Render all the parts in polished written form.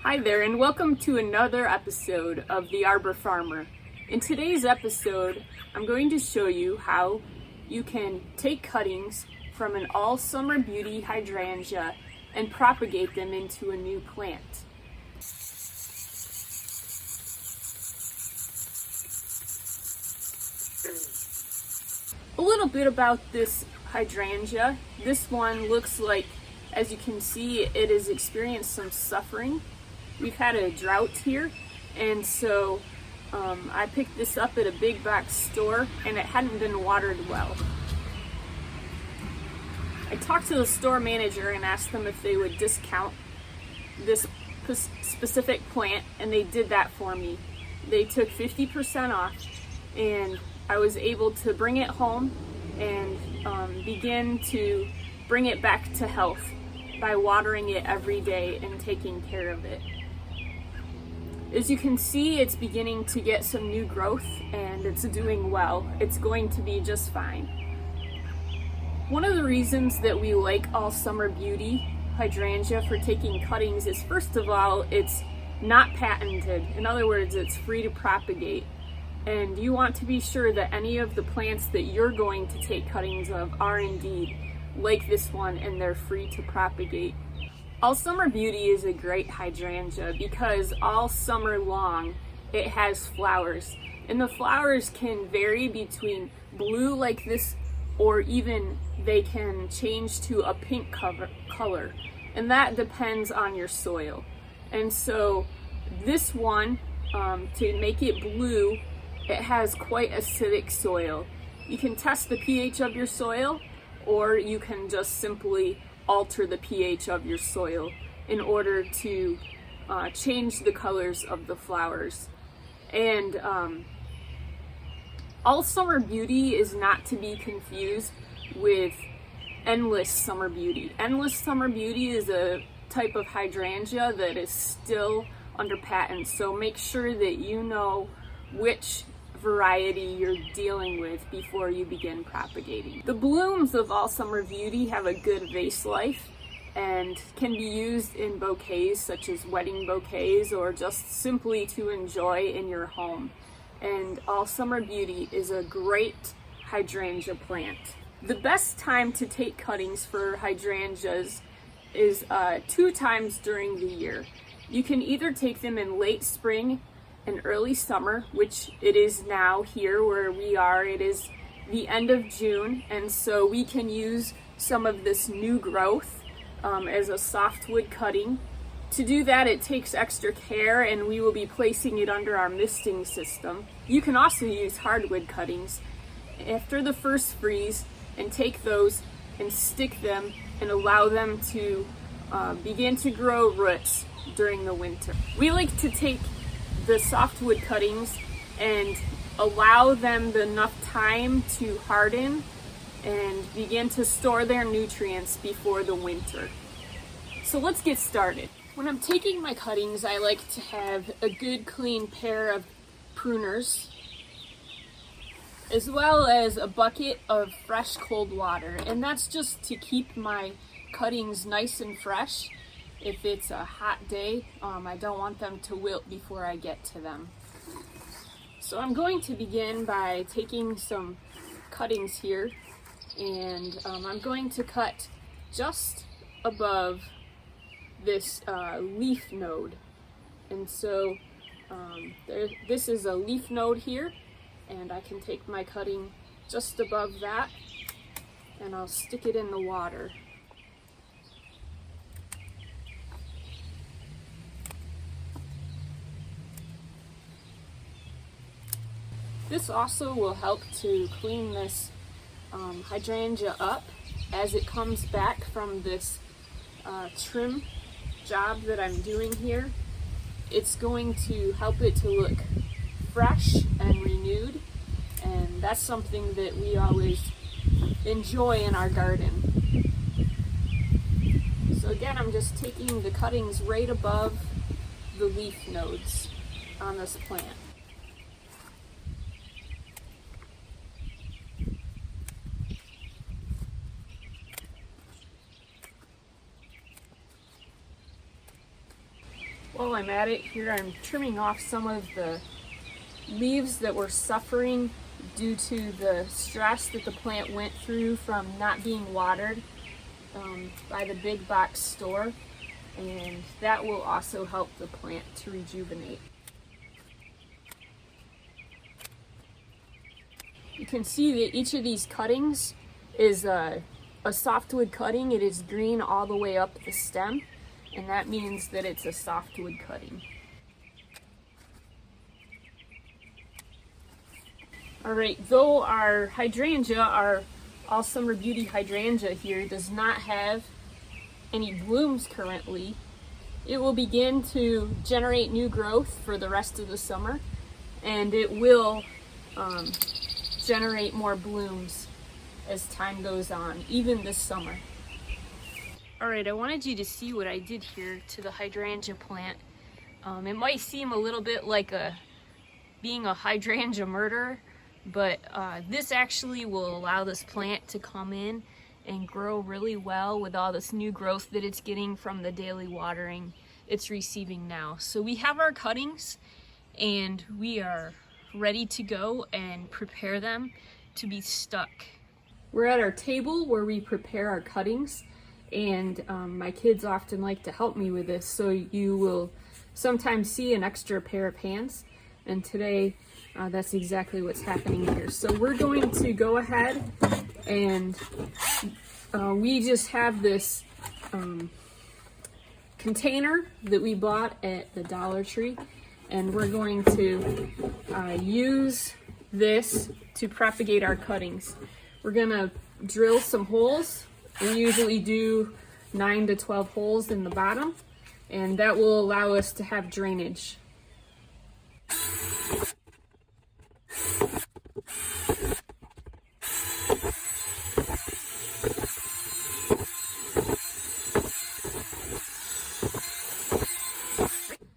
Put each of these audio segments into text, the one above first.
Hi there, and welcome to another episode of The Arbor Farmer. In today's episode, I'm going to show you how you can take cuttings from an all Summer Beauty Hydrangea and propagate them into a new plant. A little bit about this hydrangea. This one looks like, as you can see, it has experienced some suffering. We've had a drought here, and so I picked this up at a big box store and it hadn't been watered well. I talked to the store manager and asked them if they would discount this specific plant, and they did that for me. They took 50% off, and I was able to bring it home and begin to bring it back to health by watering it every day and taking care of it. As you can see, it's beginning to get some new growth and it's doing well. It's going to be just fine. One of the reasons that we like all Summer Beauty Hydrangea for taking cuttings is, first of all, it's not patented. In other words, it's free to propagate. And you want to be sure that any of the plants that you're going to take cuttings of are indeed like this one, and they're free to propagate. All Summer Beauty is a great hydrangea because all summer long it has flowers, and the flowers can vary between blue like this, or even they can change to a pink color, and that depends on your soil. And so this one, to make it blue, it has quite acidic soil. You can test the pH of your soil, or you can just simply alter the pH of your soil in order to change the colors of the flowers. And all Summer Beauty is not to be confused with Endless Summer Beauty. Endless Summer Beauty is a type of hydrangea that is still under patent, so make sure that you know which variety you're dealing with before you begin propagating. The blooms of all Summer Beauty have a good vase life and can be used in bouquets such as wedding bouquets, or just simply to enjoy in your home. And all Summer Beauty is a great hydrangea plant. The best time to take cuttings for hydrangeas is 2 times during the year. You can either take them in late spring and early summer, which it is now here where we are. It is the end of June, and so we can use some of this new growth as a softwood cutting. To do that, it takes extra care, and we will be placing it under our misting system. You can also use hardwood cuttings after the first freeze and take those and stick them and allow them to begin to grow roots during the winter. We like to take the softwood cuttings and allow them enough time to harden and begin to store their nutrients before the winter. So let's get started. When I'm taking my cuttings, I like to have a good clean pair of pruners, as well as a bucket of fresh cold water, and that's just to keep my cuttings nice and fresh. If it's a hot day, I don't want them to wilt before I get to them. So I'm going to begin by taking some cuttings here, and I'm going to cut just above this leaf node. And so this is a leaf node here, and I can take my cutting just above that, and I'll stick it in the water. This also will help to clean this hydrangea up as it comes back from this trim job that I'm doing here. It's going to help it to look fresh and renewed, and that's something that we always enjoy in our garden. So again, I'm just taking the cuttings right above the leaf nodes on this plant. While I'm at it here, I'm trimming off some of the leaves that were suffering due to the stress that the plant went through from not being watered by the big box store, and that will also help the plant to rejuvenate. You can see that each of these cuttings is a softwood cutting. It is green all the way up the stem, and that means that it's a softwood cutting. Alright, though our hydrangea, our All Summer Beauty Hydrangea here, does not have any blooms currently, it will begin to generate new growth for the rest of the summer, and it will generate more blooms as time goes on, even this summer. Alright, I wanted you to see what I did here to the hydrangea plant. It might seem a little bit like being a hydrangea murderer, but this actually will allow this plant to come in and grow really well with all this new growth that it's getting from the daily watering it's receiving now. So we have our cuttings and we are ready to go and prepare them to be stuck. We're at our table where we prepare our cuttings, and my kids often like to help me with this, so you will sometimes see an extra pair of hands, and today that's exactly what's happening here. So we're going to go ahead and we just have this container that we bought at the Dollar Tree, and we're going to use this to propagate our cuttings. We're gonna drill some holes. We usually do 9 to 12 holes in the bottom, and that will allow us to have drainage.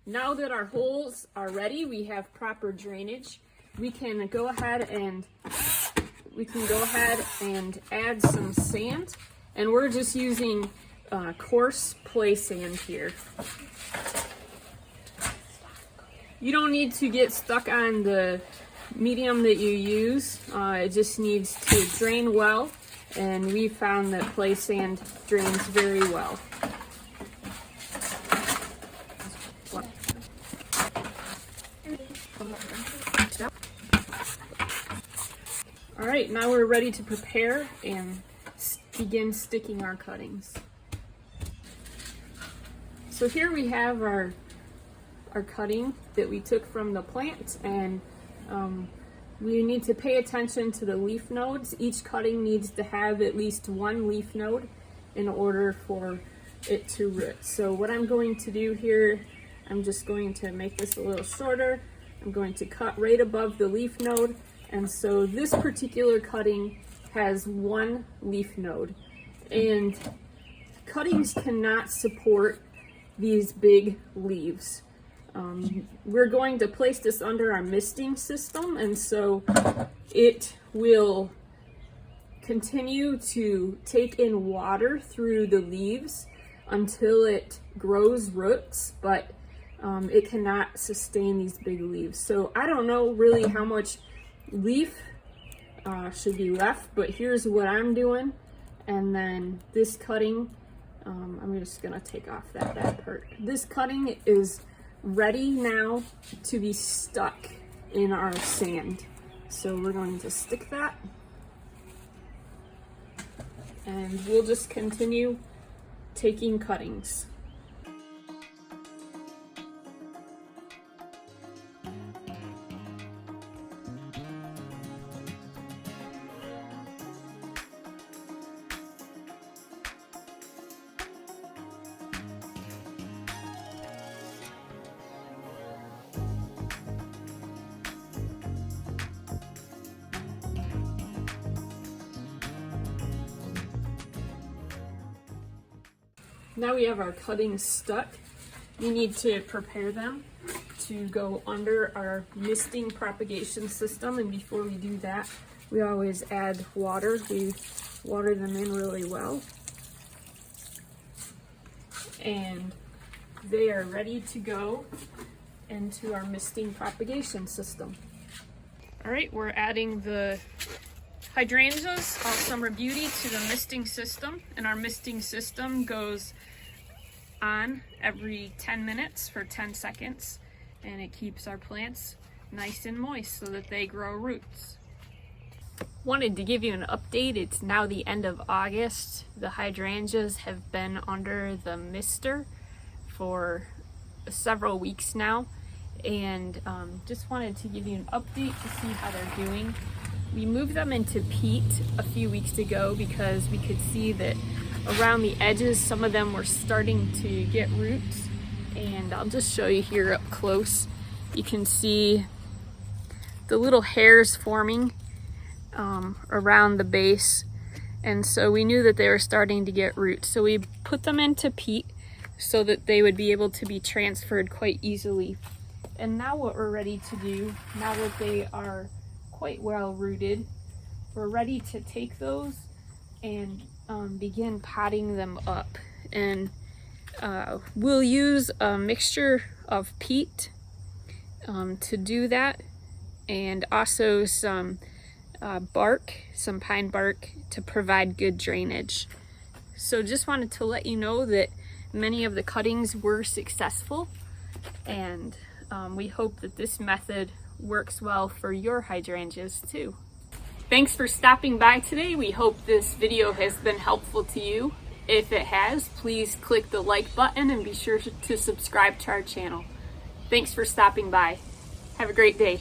Now that our holes are ready, we have proper drainage, we can go ahead and add some sand, and we're just using coarse play sand here. You don't need to get stuck on the medium that you use. It just needs to drain well, and we found that play sand drains very well. Alright, now we're ready to prepare and begin sticking our cuttings. So here we have our cutting that we took from the plant, and we need to pay attention to the leaf nodes. Each cutting needs to have at least one leaf node in order for it to root. So what I'm going to do here, I'm just going to make this a little shorter. I'm going to cut right above the leaf node, and so this particular cutting has one leaf node, and cuttings cannot support these big leaves. We're going to place this under our misting system, and so it will continue to take in water through the leaves until it grows roots, but it cannot sustain these big leaves. So I don't know really how much leaf should be left, but here's what I'm doing. And then this cutting, I'm just gonna take off that bad part. This cutting is ready now to be stuck in our sand. So we're going to stick that, and we'll just continue taking cuttings. Now we have our cuttings stuck. We need to prepare them to go under our misting propagation system, and before we do that, we always add water. We water them in really well. And they are ready to go into our misting propagation system. All right, we're adding the hydrangeas, all Summer Beauty, to the misting system, and our misting system goes on every 10 minutes for 10 seconds, and it keeps our plants nice and moist so that they grow roots. Wanted to give you an update. It's now the end of August. The hydrangeas have been under the mister for several weeks now, and just wanted to give you an update to see how they're doing. We moved them into peat a few weeks ago because we could see that around the edges some of them were starting to get roots, and I'll just show you here up close. You can see the little hairs forming around the base, and so we knew that they were starting to get roots, so we put them into peat so that they would be able to be transferred quite easily. And now what we're ready to do, now that they are quite well rooted, we're ready to take those and begin potting them up. And we'll use a mixture of peat to do that, and also some bark, some pine bark, to provide good drainage. So just wanted to let you know that many of the cuttings were successful, and we hope that this method works well for your hydrangeas too. Thanks for stopping by today. We hope this video has been helpful to you. If it has, please click the like button and be sure to subscribe to our channel. Thanks for stopping by. Have a great day.